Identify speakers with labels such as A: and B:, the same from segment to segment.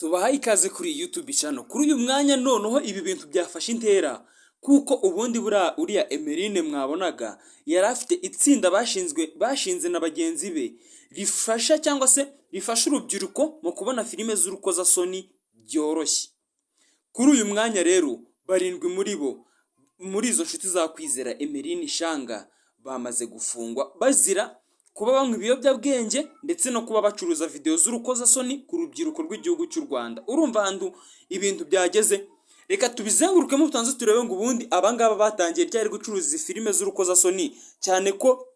A: Tubahaye ikaze kuri YouTube channel. Kuri uyu mwanya noneho ibi bintu byafashe intera kuko ubundi uriya Emeline mwabonaga yari afite itsinda bashinze na bagenzi be rifasha cyangwa se rifasha urubyiruko mu kubona filime z'urukozasoni byoroshye. Kuri uyu mwanya rero barindwi muri izo nshuti za Kwizera Emeline Shanga bamaze gufungwa bazira kuba banywa ibiyobyabwenge ndetse no kuba bacuruza video z'urukozasoni ku rubyiruko rw'igihugu cy'u Rwanda. Urumva hantu ibintu byageze. Reka tubizengurukemo tutanze turebe ngo ubundi abangaba batangiye ryari gucuruza izi filime z'urukozasoni, cyane ko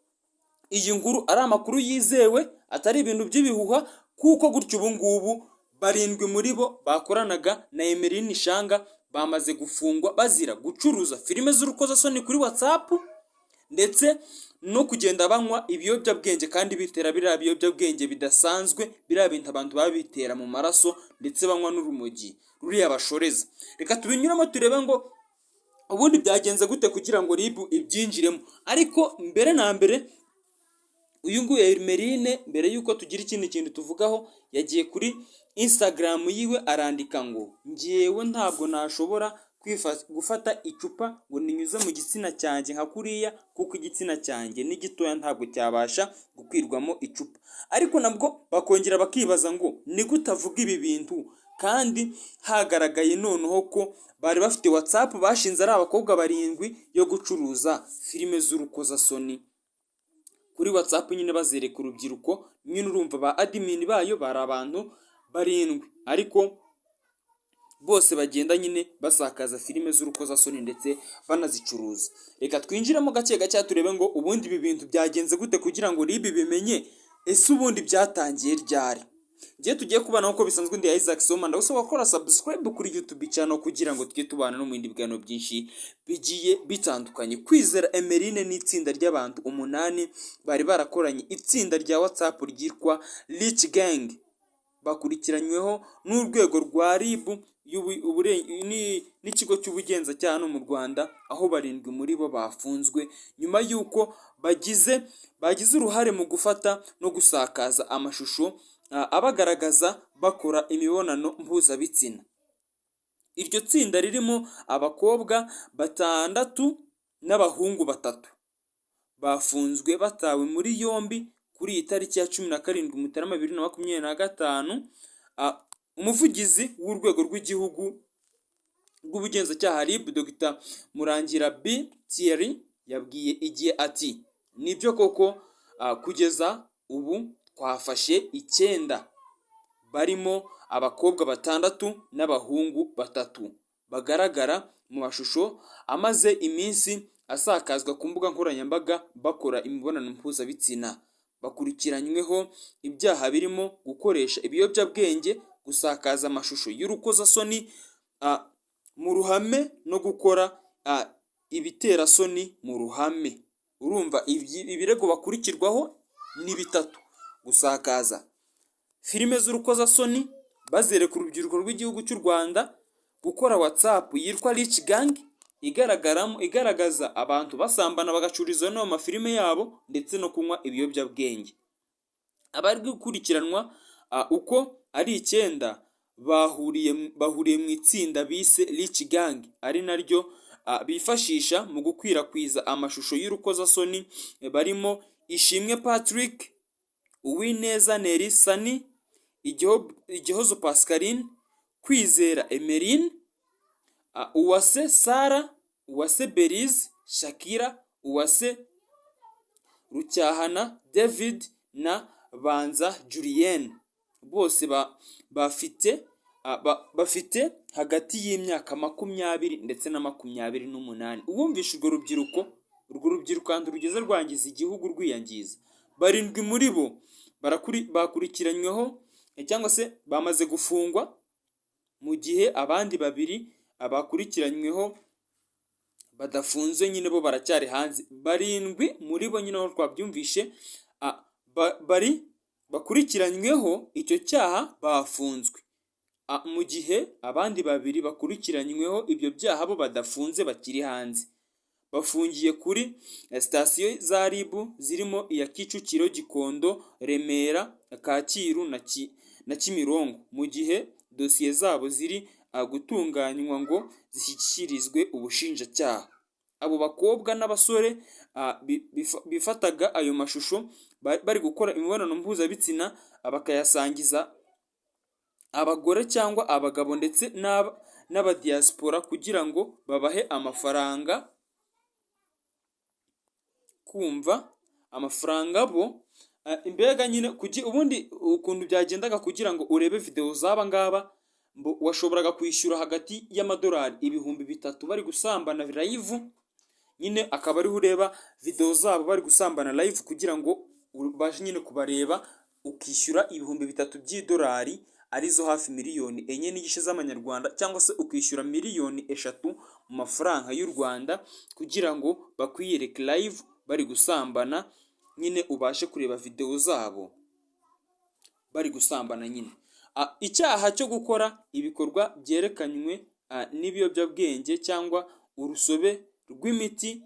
A: iyi nkuru ari amakuru yizewe atari ibintu by'ibihuha, kuko gutyo ubu ngubu barindwi muri bo bakoranaga na Emeline Shanga bamaze gufungwa bazira gucuruza filime z'urukozasoni kuri WhatsApp ndetse no kugenda banywa ibiyobyabwenge kandi bitera biriya biyobyabwenge bidasanzwe, biriya bintu abantu babitera mu maraso ndetse banywa n'urumogi ruriya bashoreza. Reka tubinyuramo turebe ngo ubundi byagenze gute kugira ngo RIB ibyinjiremo. Ariko mbere na mbere uyu nguyu Emeline, mbere yuko tugira ikindi kintu tuvugaho, yagiye kuri Instagram yiwe arandika ngo njyewe ntabwo nashobora gufata icupa ngo ninyuze mu gitsina cyanjye nka kuriya, kuko igitsina cyanjye ni gitoya ntabwo cyabasha gukwirwamo icupa. Ariko nabwo bakongera bakibaza ngo ni gute avuga ibi bintu kandi hagaragaye noneho ko bari bafite WhatsApp bashinze ari abakobwa barindwi yo gucuruza filime z'urukozasoni kuri WhatsApp nyine bazereka urubyiruko. Nyine urumva ba admin bayo bari abantu barindwi ariko bose bagenda nyine basakaza filime z'urukozasoni ndetse banazicuruza. Reka twinjiremo gake gake turebe ngo ubundi ibi bintu byagenze gute kugira ngo RIB bimenye ese ubundi byatangiye ryari. Ngiye tugiye kubana uko bisanzwe, ndi Isaac Soma, ndagusaba gukora subscribe kuri YouTube channel kugira ngo tujye tubana no mu bindi biganiro byinshi bigiye bitandukanye. Kwizera Emeline n'itsinda ry'abantu 8 bari barakoranye itsinda rya WhatsApp ryitwa Rich Gang, bakurikiranyweho n'urwego rwa RIB n'ikigo cy'ubugenzacyaha no mu Rwanda, aho barindwi muri bo bafunzwe nyuma y'uko bagize uruhare mu gufata no gusakaza amashusho abagaragaza bakora imibonano mpuzabitsina. Iryo tsinda ririmo abakobwa 6 n'abahungu 3 bafunzwe batawe muri yombi kuri iyi tariki ya 17 Mutarama 2025. Umuvugizi w'urwego rw'igihugu rw'ubugenzacyaha RIB Dr Murangira B Thierry yabwiye igihe ati nibyo koko kugeza ubu twafashe 9 barimo abakobwa 6 n'abahungu 3 bagaragara mu mashusho amaze iminsi asakazwa ku mbuga nkoranyambaga bakora imibonano mpuzabitsina. Bakurikiranyweho ibyaha birimo gukoresha ibiyobyabwenge, gusakaza amashusho y'urukozasoni mu ruhame no gukora ibiterasoni mu ruhame. Urumva ibirego bakurikirwaho ni 3: gusakaza filime z'urukozasoni bazereka urubyiruko rw'igihugu cy'u Rwanda, gukora WhatsApp yitwa Rich Gang igaragaza abantu basambana bagacuriza no mafilime yabo, ndetse no kunywa ibiyobyabwenge. Abari gukurikiranwa uko ari 9 bahuriye mu itsinda bise Rich Gang, ari naryo bifashisha mu gukwirakwiza amashusho y'urukozasoni, barimo Ishimwe Patrick, Uwineza Neri Sani, Igihozo Pascaline, Kwizera Emeline, Uwase Sara, Uwase Belize, Shakira, Uwase Rucyahana David na Banza Julienne. Bose bafite hagati y'imyaka 20 ndetse na 28. Uwumvisha urwo rubyiruko kandi rugeze rwangiza igihugu rwiyangiza. Barindwi muri bo bakurikiranyweho cyangwa se bamaze gufungwa, mu gihe abandi 2 abakurikiranyweho badafunze nyine bo baracyari hanze. Barindwi muri bo nyine aho twabyumvishe bakurikiranyweho icyo cyaha bafunzwe, mu gihe abandi 2 bakurikiranyweho ibyo byaha bo badafunze bakiri hanze. Bafungiye kuri sitasiyo za RIB zirimo iya Kicukiro, Gikondo, Remera, Kacyiru na Kimironko, mu gihe dosiye zabo ziri gutunganywa ngo zishyikirizwe ubushinjacyaha. Abo bakobwa n'abasore bifataga ayo mashusho bari gukora imibonano mpuzabitsina bakayasangiza abagore cyangwa abagabo ndetse n'abadiyasipora kugira ngo babahe amafaranga. Kumva amafaranga bo mbega nyine ubundi ukuntu byagendaga kugira ngo urebe video z'aba ngaba washoboraga kwishyura hagati y'amadolari 3,000 bari gusambana live, nyine akaba ariho ureba video zabo bari gusambana live kugira ngo ubashe nyine kubareba, ukishyura 3,000 by'idolari arizo hafi 4,4 z'amanyarwanda, cyangwa se ukishyura 3,000,000 mu mafaranga y'u Rwanda kugira ngo bakwiyereke live bari gusambana, nyine ubashe kureba video zabo bari gusambana. Nyine icyaha cyo gukora ibikorwa byerekanywe n'ibiyobyabwenge cyangwa urusobe rw'imiti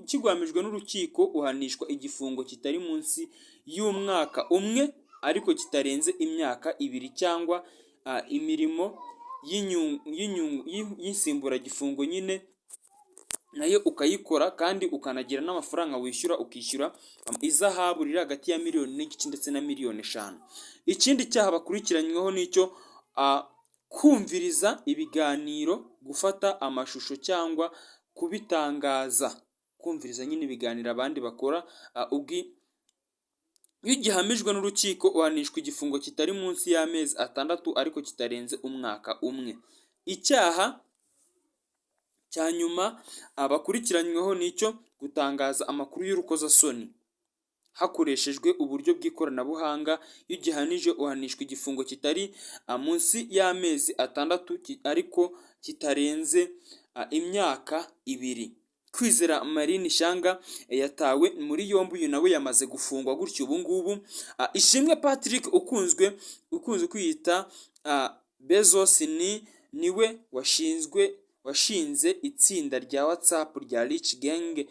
A: kigwamijwe n'urukiko uhanishwa igifungo kitari munsi y'umwaka umwe ariko kitarenze imyaka 2 cyangwa imirimo y'insimburagifungo nyine nayo ukayikora, kandi ukanagira n'amafaranga wishyura, ukishyura izahabu riri hagati ya 1,5 miliyoni ndetse na 5 miliyoni. Ikindi cyaha bakurikiranyweho nicyo kumviriza ibiganiro, gufata amashusho cyangwa kubitangaza, kumviriza nyine ibiganiro abandi bakora. Iyo ugihamijwe n'urukiko uhanishwa igifungo kitari munsi y'amezi 6 ariko kitarenze umwaka umwe. Icyaha cya nyuma bakurikiranyweho nicyo gutangaza amakuru y'urukozasoni hakoreshejwe uburyo bw'ikoranabuhanga. Iyo ugihanije uhanishwa igifungo kitari munsi y'amezi 6 ariko kitarenze imyaka 2. Kwizera Marine Shyanga yatawe muri yombi, uyu nawe yamaze gufungwa gutyo ubu ngubu. Ishimwe Patrick ukunze kwiyita Bezos niwe washinze itsinda rya WhatsApp rya Rich Gang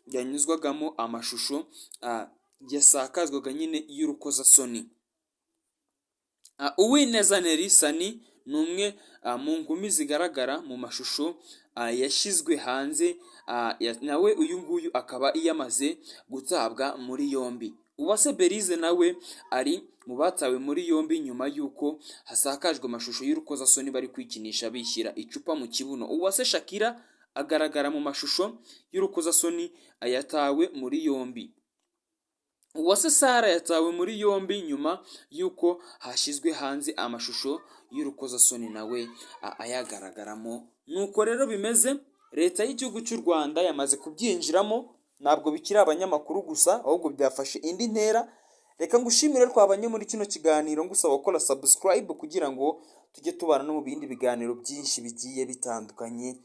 A: ryanyuzwagamo amashusho yasakazwaga nyine y'urukozasoni. Uwineza Nelisa ni umwe mu ngumi zigaragara mu mashusho yashyizwe hanze, nawe uyu nguyu akaba yamaze gutabwa muri yombi. Uwase Belize nawe ari mu batawe muri yombi nyuma y'uko hasakajwe amashusho y'urukozasoni bari kwikinisha bishyira icupa mu kibuno. Uwase Shakira agaragara mu mashusho y'urukozasoni yatawe muri yombi. Uwase Sara yatawe muri yombi nyuma y'uko hashyizwe hanze amashusho y'urukozasoni nawe ayagaragaramo. Nuko rero bimeze, leta y'igihugu cy'u Rwanda yamaze kubyinjiramo, ntabwo bikiri abanyamakuru gusa ahubwo byafashe indi ntera. Reka ngushimire twabanye muri kino kiganiro, ngusaba gukora subscribe kugira ngo tujye tubana no mu bindi biganiro byinshi bigiye bitandukanye.